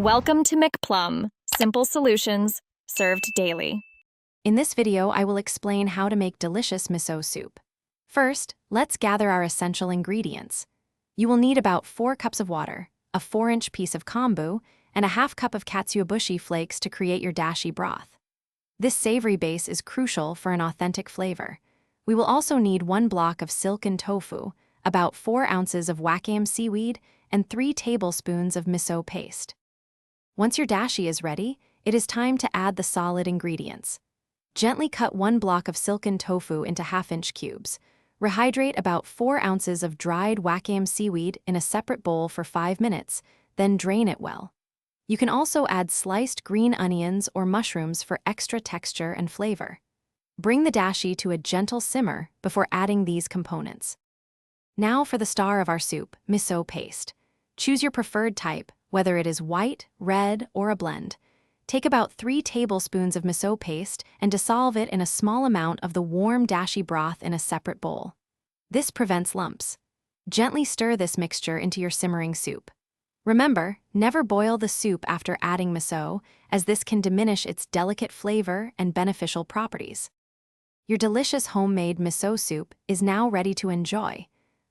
Welcome to McPlum, simple solutions served daily. In this video, I will explain how to make delicious miso soup. First, let's gather our essential ingredients. You will need about 4 cups of water, a 4-inch piece of kombu, and a half cup of katsuobushi flakes to create your dashi broth. This savory base is crucial for an authentic flavor. We will also need 1 block of silken tofu, about 4 ounces of wakame seaweed, and 3 tablespoons of miso paste. Once your dashi is ready, it is time to add the solid ingredients. Gently cut 1 block of silken tofu into half-inch cubes. Rehydrate about 4 ounces of dried wakame seaweed in a separate bowl for 5 minutes, then drain it well. You can also add sliced green onions or mushrooms for extra texture and flavor. Bring the dashi to a gentle simmer before adding these components. Now for the star of our soup, miso paste. Choose your preferred type, whether it is white, red, or a blend. Take about 3 tablespoons of miso paste and dissolve it in a small amount of the warm dashi broth in a separate bowl. This prevents lumps. Gently stir this mixture into your simmering soup. Remember, never boil the soup after adding miso, as this can diminish its delicate flavor and beneficial properties. Your delicious homemade miso soup is now ready to enjoy.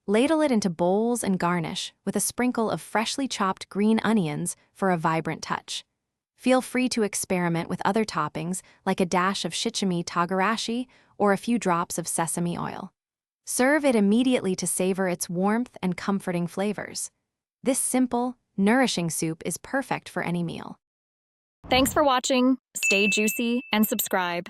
Ladle it into bowls and garnish with a sprinkle of freshly chopped green onions for a vibrant touch. Feel free to experiment with other toppings like a dash of shichimi togarashi or a few drops of sesame oil. Serve it immediately to savor its warmth and comforting flavors. This simple, nourishing soup is perfect for any meal. Thanks for watching. Stay juicy and subscribe.